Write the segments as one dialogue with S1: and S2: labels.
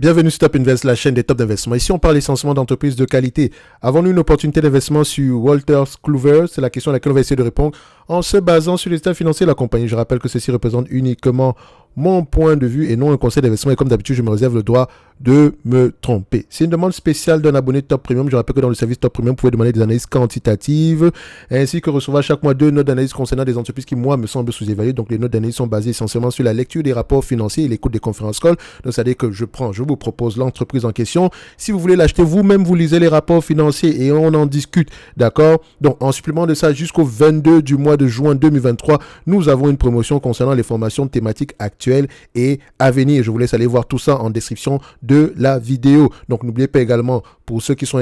S1: Bienvenue sur Top Invest, la chaîne des top d'investissement. Ici, on parle essentiellement d'entreprises de qualité. Avons-nous une opportunité d'investissement sur Wolters Kluwer? C'est la question à laquelle on va essayer de répondre en se basant sur les états financiers de la compagnie. Je rappelle que ceci représente uniquement mon point de vue et non un conseil d'investissement. Et comme d'habitude, je me réserve le droit de me tromper. C'est une demande spéciale d'un abonné Top Premium. Je rappelle que dans le service Top Premium, vous pouvez demander des analyses quantitatives ainsi que recevoir chaque mois 2 notes d'analyse concernant des entreprises qui, moi, me semblent sous-évaluées. Donc, les notes d'analyse sont basées essentiellement sur la lecture des rapports financiers et l'écoute des conférences calls. Donc, c'est-à-dire que je vous propose l'entreprise en question. Si vous voulez l'acheter vous-même, vous lisez les rapports financiers et on en discute. D'accord? Donc, en supplément de ça, jusqu'au 22 du mois de juin 2023, nous avons une promotion concernant les formations thématiques actuelles et à venir. Je vous laisse aller voir tout ça en description de la vidéo. Donc, n'oubliez pas également, pour ceux qui sont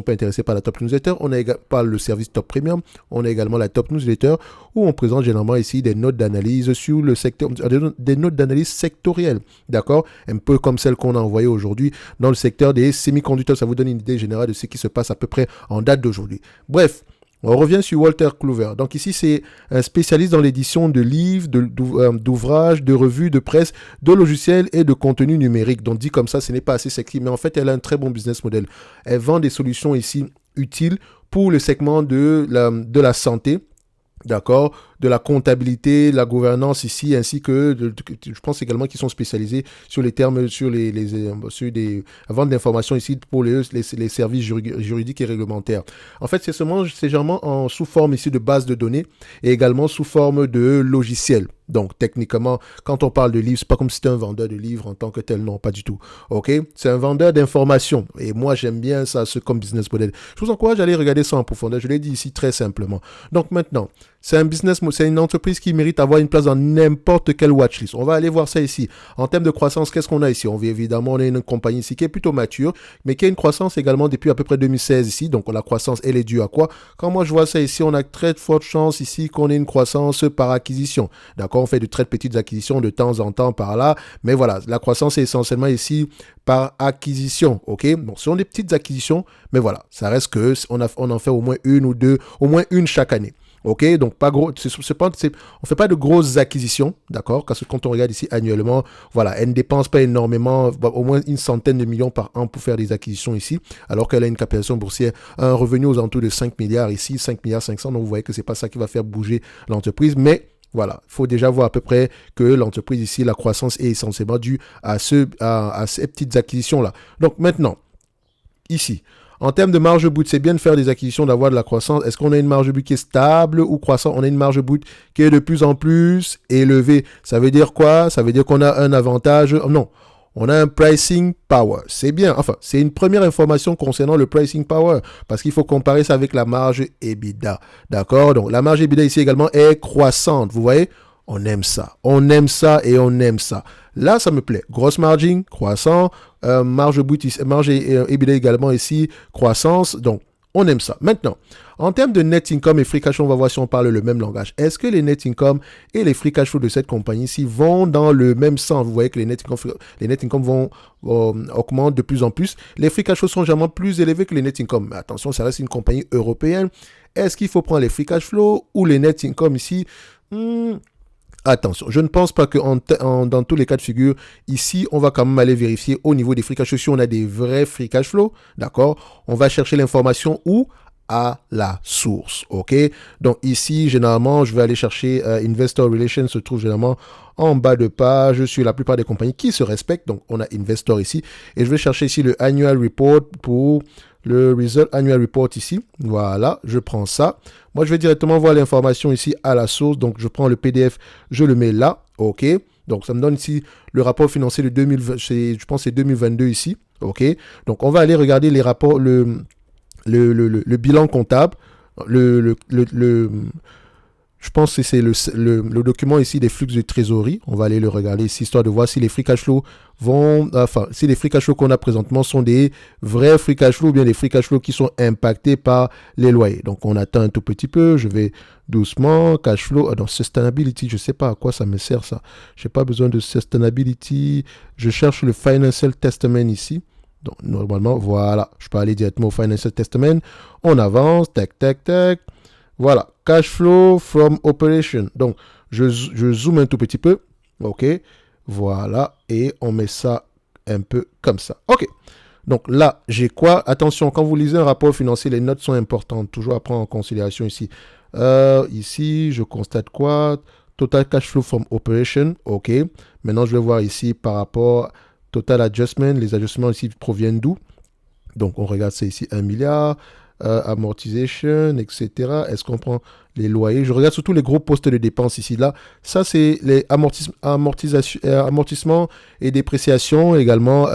S1: pas intéressés par la Top Newsletter, on a par le service Top Premium, on a également la Top Newsletter où on présente généralement ici des notes d'analyse sur le secteur, des notes d'analyse sectorielles. D'accord? Un peu comme celle qu'on a envoyée aujourd'hui dans le secteur des semi-conducteurs. Ça vous donne une idée générale de ce qui se passe à peu près en date d'aujourd'hui. Bref. On revient sur Wolters Kluwer. Donc ici, c'est un spécialiste dans l'édition de livres, d'ouvrages, de revues, de presse, de logiciels et de contenu numérique. Donc dit comme ça, ce n'est pas assez sexy, mais en fait, elle a un très bon business model. Elle vend des solutions ici utiles pour le segment de la santé. D'accord, de la comptabilité, la gouvernance ici, ainsi que je pense également qu'ils sont spécialisés sur les termes, sur des ventes d'informations ici pour les services juridiques et réglementaires. En fait, c'est généralement sous forme ici de base de données et également sous forme de logiciels. Donc, techniquement, quand on parle de livres, c'est pas comme si c'était un vendeur de livres en tant que tel, non, pas du tout. Ok, c'est un vendeur d'informations et moi j'aime bien ça, comme business model. Je vous encourage à aller regarder ça en profondeur. Je l'ai dit ici très simplement. Donc maintenant, c'est une entreprise qui mérite d'avoir une place dans n'importe quelle watchlist. On va aller voir ça ici. En termes de croissance, qu'est-ce qu'on a ici? On a une compagnie ici qui est plutôt mature, mais qui a une croissance également depuis à peu près 2016 ici. Donc la croissance, elle est due à quoi? Quand moi je vois ça ici, on a très forte chance ici qu'on ait une croissance par acquisition. D'accord? On fait de très petites acquisitions de temps en temps par là, mais voilà, la croissance est essentiellement ici par acquisition. Ok? Bon, ce sont des petites acquisitions, mais voilà, ça reste que on en fait au moins une ou deux, au moins une chaque année. Ok, donc pas gros, on fait pas de grosses acquisitions, d'accord, parce que quand on regarde ici annuellement, voilà, elle ne dépense pas énormément, au moins une centaine de millions par an pour faire des acquisitions ici, alors qu'elle a une capitalisation boursière, un revenu aux alentours de 5 milliards ici, 5 milliards 500, donc vous voyez que c'est pas ça qui va faire bouger l'entreprise, mais voilà, il faut déjà voir à peu près que l'entreprise ici, la croissance est essentiellement due à ces petites acquisitions-là. Donc maintenant, ici, en termes de marge brute, c'est bien de faire des acquisitions, d'avoir de la croissance. Est-ce qu'on a une marge brute qui est stable ou croissante? On a une marge brute qui est de plus en plus élevée. Ça veut dire quoi? Ça veut dire qu'on a un avantage? Non. On a un pricing power. C'est bien. Enfin, c'est une première information concernant le pricing power parce qu'il faut comparer ça avec la marge EBITDA. D'accord? Donc, la marge EBITDA ici également est croissante. Vous voyez? On aime ça. On aime ça et on aime ça. Là, ça me plaît. Grosse margin, croissant. Marge brute, marge EBITDA également ici, croissance. Donc, on aime ça. Maintenant, en termes de net income et free cash flow, on va voir si on parle le même langage. Est-ce que les net income et les free cash flow de cette compagnie-ci vont dans le même sens? Vous voyez que les net income vont augmenter de plus en plus. Les free cash flow sont généralement plus élevés que les net income. Mais attention, ça reste une compagnie européenne. Est-ce qu'il faut prendre les free cash flow ou les net income ici? Attention, je ne pense pas que dans tous les cas de figure, ici, on va quand même aller vérifier au niveau des free cash flow si on a des vrais free cash flow, d'accord? On va chercher l'information où? À la source, ok? Donc ici, généralement, je vais aller chercher Investor Relations, se trouve généralement en bas de page sur la plupart des compagnies qui se respectent. Donc on a Investor ici et je vais chercher ici le Annual Report pour le Result Annual Report ici. Voilà, je prends ça. Moi, je vais directement voir l'information ici à la source. Donc, je prends le PDF, je le mets là. OK. Donc, ça me donne ici le rapport financier de 2020. Je pense que c'est 2022 ici. OK. Donc, on va aller regarder les rapports, le bilan comptable. Je pense que c'est le document ici des flux de trésorerie. On va aller le regarder ici, histoire de voir si les free cash flow si les free cash flow qu'on a présentement sont des vrais free cash flow ou bien des free cash flow qui sont impactés par les loyers. Donc, on attend un tout petit peu. Je vais doucement. Cash flow. Dans sustainability, je ne sais pas à quoi ça me sert ça. Je n'ai pas besoin de sustainability. Je cherche le financial testament ici. Donc, normalement, voilà. Je peux aller directement au financial testament. On avance. Tac, tac, tac. Voilà, cash flow from operation. Donc, je zoome un tout petit peu. OK, voilà. Et on met ça un peu comme ça. OK. Donc là, j'ai quoi? Attention, quand vous lisez un rapport financier, les notes sont importantes. Toujours à prendre en considération ici. Ici, je constate quoi? Total cash flow from operation. OK. Maintenant, je vais voir ici par rapport total adjustment. Les ajustements ici proviennent d'où? Donc, on regarde ça ici, 1 milliard. Amortization, etc. Est-ce qu'on prend les loyers? Je regarde surtout les gros postes de dépenses ici. Là, ça, c'est les amortissements et dépréciations également.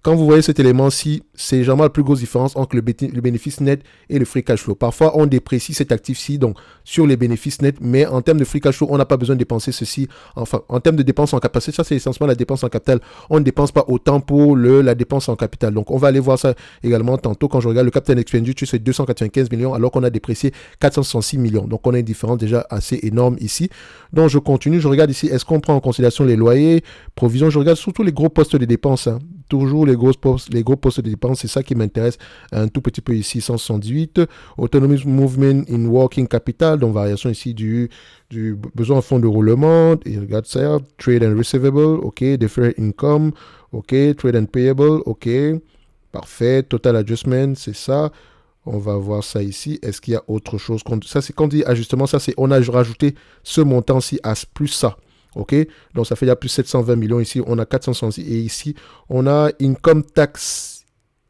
S1: Quand vous voyez cet élément-ci, c'est généralement la plus grosse différence entre le bénéfice net et le free cash flow. Parfois, on déprécie cet actif-ci donc sur les bénéfices nets, mais en termes de free cash flow, on n'a pas besoin de dépenser ceci. Enfin, en termes de dépenses en capital, ça c'est essentiellement la dépense en capital. On ne dépense pas autant pour la dépense en capital. Donc, on va aller voir ça également tantôt. Quand je regarde le capital expenditure, c'est 295 millions alors qu'on a déprécié 466 millions. Donc, on a une différence déjà assez énorme ici. Donc, je continue. Je regarde ici, est-ce qu'on prend en considération les loyers, provisions? Je regarde surtout les gros postes de dépenses. Toujours les gros postes de dépenses, c'est ça qui m'intéresse un tout petit peu ici, 178. Autonomous Movement in Working Capital, donc variation ici du besoin en fonds de roulement. Et regarde ça, Trade and Receivable, ok. Deferred Income, ok. Trade and Payable, ok. Parfait. Total Adjustment, c'est ça. On va voir ça ici. Est-ce qu'il y a autre chose? Ça, c'est quand on dit ajustement, ça, c'est on a rajouté ce montant-ci à plus ça. OK, donc ça fait il y a plus 720 millions ici, on a 466 et ici on a income tax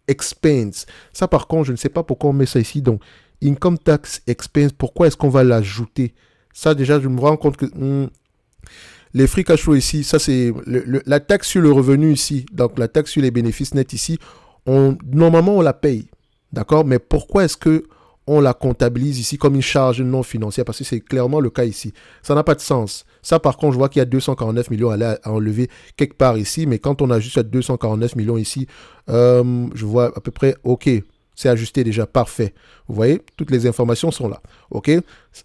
S1: expense. Ça par contre, je ne sais pas pourquoi on met ça ici. Donc income tax expense, pourquoi est-ce qu'on va l'ajouter? Ça déjà, je me rends compte que les free cash flow ici, ça c'est la taxe sur le revenu ici, donc la taxe sur les bénéfices nets ici, normalement on la paye, d'accord? Mais pourquoi est-ce que on la comptabilise ici comme une charge non financière? Parce que c'est clairement le cas ici. Ça n'a pas de sens. Ça, par contre, je vois qu'il y a 249 millions à enlever quelque part ici. Mais quand on ajuste à 249 millions ici, je vois à peu près, OK, c'est ajusté déjà, parfait. Vous voyez, toutes les informations sont là. OK,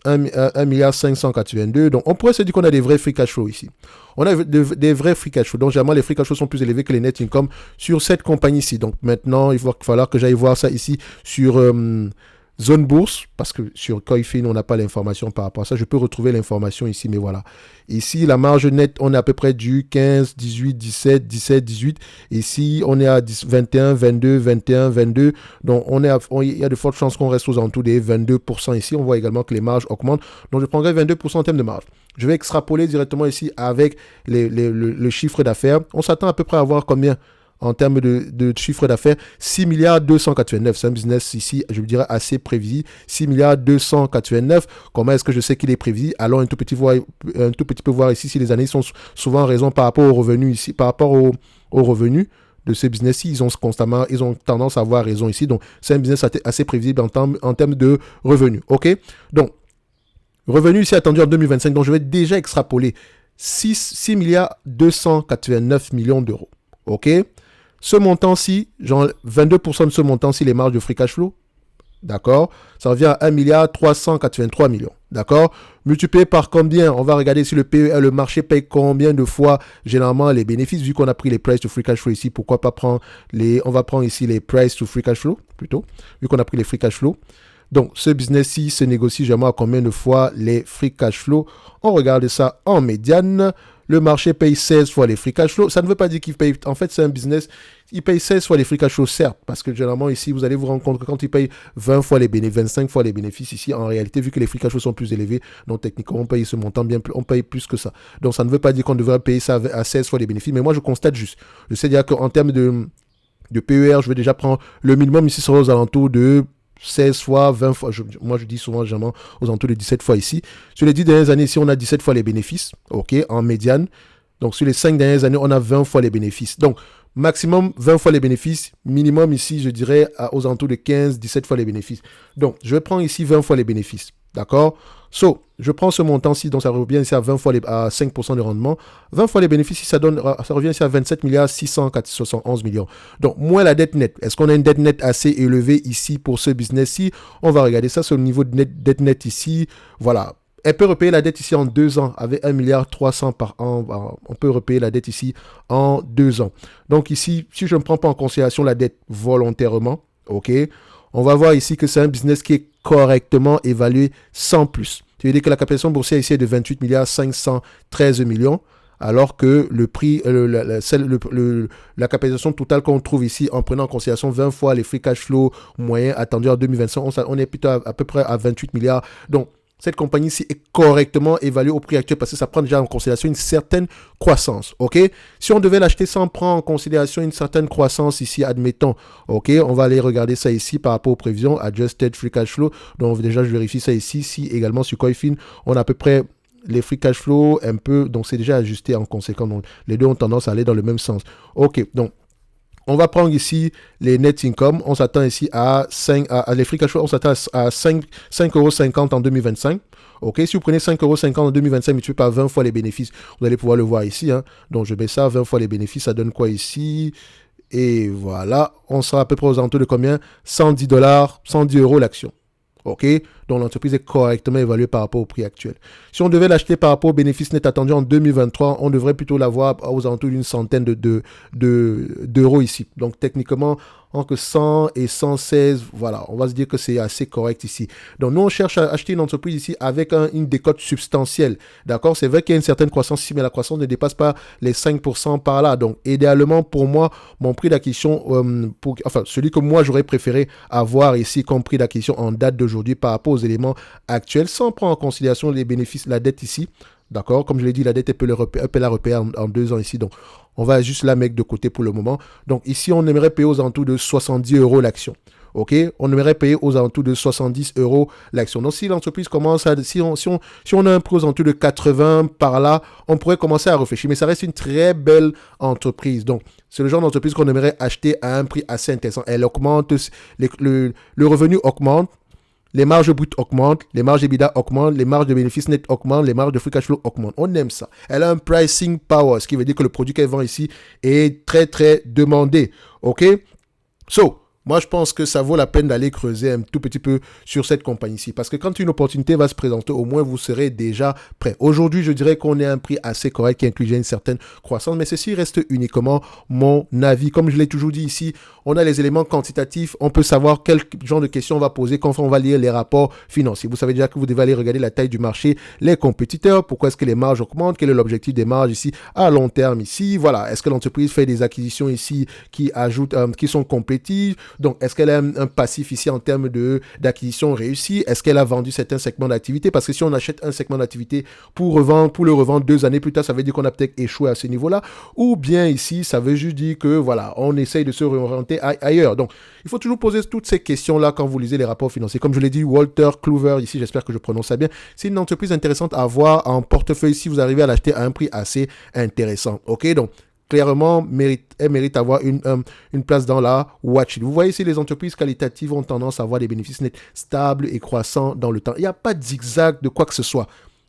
S1: 1 milliard 582. Donc, on pourrait se dire qu'on a des vrais free cash flow ici. On a des vrais free cash flow. Donc, généralement, les free cash flow sont plus élevés que les net income sur cette compagnie-ci. Donc, maintenant, il va falloir que j'aille voir ça ici sur Zone Bourse, parce que sur Coifin, on n'a pas l'information par rapport à ça. Je peux retrouver l'information ici, mais voilà. Ici, la marge nette, on est à peu près du 15, 18, 17, 17, 18. Ici, on est à 21, 22, 21, 22. Donc, il y a de fortes chances qu'on reste aux alentours des 22% ici. On voit également que les marges augmentent. Donc, je prendrai 22% en termes de marge. Je vais extrapoler directement ici avec le chiffre d'affaires. On s'attend à peu près à voir combien en termes de chiffre d'affaires, 6 milliards 289. C'est un business ici, je dirais, assez prévisible. 6 milliards 289. Comment est-ce que je sais qu'il est prévisible? Allons un tout petit peu voir ici si les analyses sont souvent en raison par rapport aux revenus ici, par rapport aux revenus de ce business-ci. Ils ont tendance à avoir raison ici. Donc, c'est un business assez prévisible en termes de revenus. OK? Donc, revenu ici attendu en 2025. Donc, je vais déjà extrapoler 6 milliards 289 millions d'euros. OK? Ce montant-ci, genre 22% de ce montant-ci, les marges de free cash flow, d'accord? Ça revient à 1 milliard 383 millions, d'accord? Multiplié par combien? On va regarder si le marché paye combien de fois généralement les bénéfices, vu qu'on a pris les price to free cash flow ici. Pourquoi pas prendre on va prendre ici les price to free cash flow, plutôt, vu qu'on a pris les free cash flow. Donc, ce business-ci se négocie généralement à combien de fois les free cash flow? On regarde ça en médiane. Le marché paye 16 fois les free cash flow. Ça ne veut pas dire qu'il paye. En fait, c'est un business. Il paye 16 fois les free cash flow, certes. Parce que généralement, ici, vous allez vous rendre compte que quand il paye 20 fois les bénéfices, 25 fois les bénéfices, ici, en réalité, vu que les free cash flow sont plus élevés, donc techniquement, on paye ce montant bien plus. On paye plus que ça. Donc, ça ne veut pas dire qu'on devrait payer ça à 16 fois les bénéfices. Mais moi, je constate juste. Je sais dire qu'en termes de PER, je vais déjà prendre le minimum ici sur aux alentours de 16 fois, 20 fois, moi je dis souvent généralement aux alentours de 17 fois ici. Sur les 10 dernières années ici, on a 17 fois les bénéfices, ok, en médiane. Donc sur les 5 dernières années, on a 20 fois les bénéfices. Donc maximum 20 fois les bénéfices, minimum ici, je dirais aux alentours de 15, 17 fois les bénéfices. Donc je vais prendre ici 20 fois les bénéfices, d'accord? Je prends ce montant-ci, donc ça revient ici à 20 fois à 5% de rendement. 20 fois les bénéfices, ça revient ici à 27 milliards 671 millions. Donc, moins la dette nette. Est-ce qu'on a une dette nette assez élevée ici pour ce business-ci? On va regarder ça sur le niveau de dette nette ici. Voilà. Elle peut repayer la dette ici en 2 ans avec 1 milliard 300 par an. On peut repayer la dette ici en 2 ans. Donc ici, si je ne prends pas en considération la dette volontairement, ok, on va voir ici que c'est un business qui est correctement évalué sans plus. Tu veux dire que la capitalisation boursière ici est de 28 milliards 513 millions. alors que le prix, la capitalisation totale qu'on trouve ici, en prenant en considération 20 fois les free cash flow moyens attendus en 2025, on est plutôt à peu près à 28 milliards. Donc, cette compagnie-ci est correctement évaluée au prix actuel parce que ça prend déjà en considération une certaine croissance, ok? Si on devait l'acheter sans prendre en considération une certaine croissance ici, admettons, ok? On va aller regarder ça ici par rapport aux prévisions, Adjusted Free Cash Flow. Donc déjà, je vérifie ça ici. Si également sur Coifin, on a à peu près les free cash flow un peu, donc c'est déjà ajusté en conséquence. Donc les deux ont tendance à aller dans le même sens. Ok, donc on va prendre ici les net income. On s'attend ici à 5, les free cash flow, on s'attend à 5,50 € en 2025. Ok, si vous prenez 5,50 € en 2025, multiplié par 20 fois les bénéfices, vous allez pouvoir le voir ici. Hein. Donc je mets ça, 20 fois les bénéfices, ça donne quoi ici? Et voilà, on sera à peu près aux alentours de combien? 110 $, 110 € l'action. Ok, donc l'entreprise est correctement évaluée par rapport au prix actuel. Si on devait l'acheter par rapport aux bénéfices nets attendus en 2023, on devrait plutôt l'avoir aux alentours d'une centaine d'euros ici. Donc techniquement, entre 100 et 116, voilà, on va se dire que c'est assez correct ici. Donc nous, on cherche à acheter une entreprise ici avec une décote substantielle. D'accord? C'est vrai qu'il y a une certaine croissance ici, mais la croissance ne dépasse pas les 5% par là. Donc idéalement, pour moi, mon prix d'acquisition, celui que moi j'aurais préféré avoir ici comme prix d'acquisition en date d'aujourd'hui par rapport aux éléments actuels, sans prendre en considération les bénéfices, la dette ici. D'accord? Comme je l'ai dit, la dette peut la repérer en 2 ans ici. Donc, on va juste la mettre de côté pour le moment. Donc, ici, on aimerait payer aux alentours de 70 € l'action. OK? On aimerait payer aux alentours de 70 € l'action. Donc, si l'entreprise commence à... Si on a un prix aux alentours de 80 par là, on pourrait commencer à réfléchir. Mais ça reste une très belle entreprise. Donc, c'est le genre d'entreprise qu'on aimerait acheter à un prix assez intéressant. Elle augmente, le revenu augmente. Les marges brutes augmentent, les marges EBITDA augmentent, les marges de bénéfices nets augmentent, les marges de free cash flow augmentent. On aime ça. Elle a un pricing power, ce qui veut dire que le produit qu'elle vend ici est très, très demandé. OK? So, moi, je pense que ça vaut la peine d'aller creuser un tout petit peu sur cette compagnie-ci. Parce que quand une opportunité va se présenter, au moins, vous serez déjà prêt. Aujourd'hui, je dirais qu'on est à un prix assez correct qui inclut une certaine croissance. Mais ceci reste uniquement mon avis. Comme je l'ai toujours dit ici, on a les éléments quantitatifs. On peut savoir quel genre de questions on va poser quand on va lire les rapports financiers. Vous savez déjà que vous devez aller regarder la taille du marché, les compétiteurs, pourquoi est-ce que les marges augmentent, quel est l'objectif des marges ici à long terme ici. Voilà. Est-ce que l'entreprise fait des acquisitions ici qui sont compétitives? Donc, est-ce qu'elle a un passif ici en termes d'acquisition réussie? Est-ce qu'elle a vendu certains segments d'activité? Parce que si on achète un segment d'activité pour le revendre 2 années plus tard, ça veut dire qu'on a peut-être échoué à ce niveau-là. Ou bien ici, ça veut juste dire que, voilà, on essaye de se réorienter ailleurs. Donc, il faut toujours poser toutes ces questions-là quand vous lisez les rapports financiers. Comme je l'ai dit, Walter Clover, ici, j'espère que je prononce ça bien. C'est une entreprise intéressante à avoir en portefeuille si vous arrivez à l'acheter à un prix assez intéressant. OK? Donc, clairement, elle mérite d'avoir une place dans la watch. Vous voyez ici, les entreprises qualitatives ont tendance à avoir des bénéfices nets stables et croissants dans le temps. Il n'y a pas de zigzag de quoi que ce soit.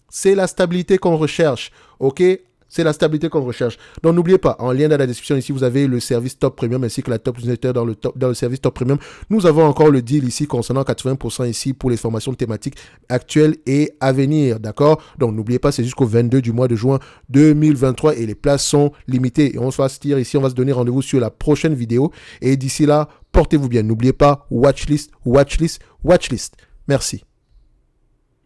S1: C'est la stabilité qu'on recherche. OK? C'est la stabilité qu'on recherche. Donc, n'oubliez pas, en lien dans la description ici, vous avez le service Top Premium ainsi que la Top Newsletter dans le service Top Premium. Nous avons encore le deal ici concernant 80% ici pour les formations thématiques actuelles et à venir. D'accord? Donc, n'oubliez pas, c'est jusqu'au 22 du mois de juin 2023 et les places sont limitées. Et on va se dire ici, on va se donner rendez-vous sur la prochaine vidéo. Et d'ici là, portez-vous bien. N'oubliez pas, watchlist, watchlist, watchlist. Merci.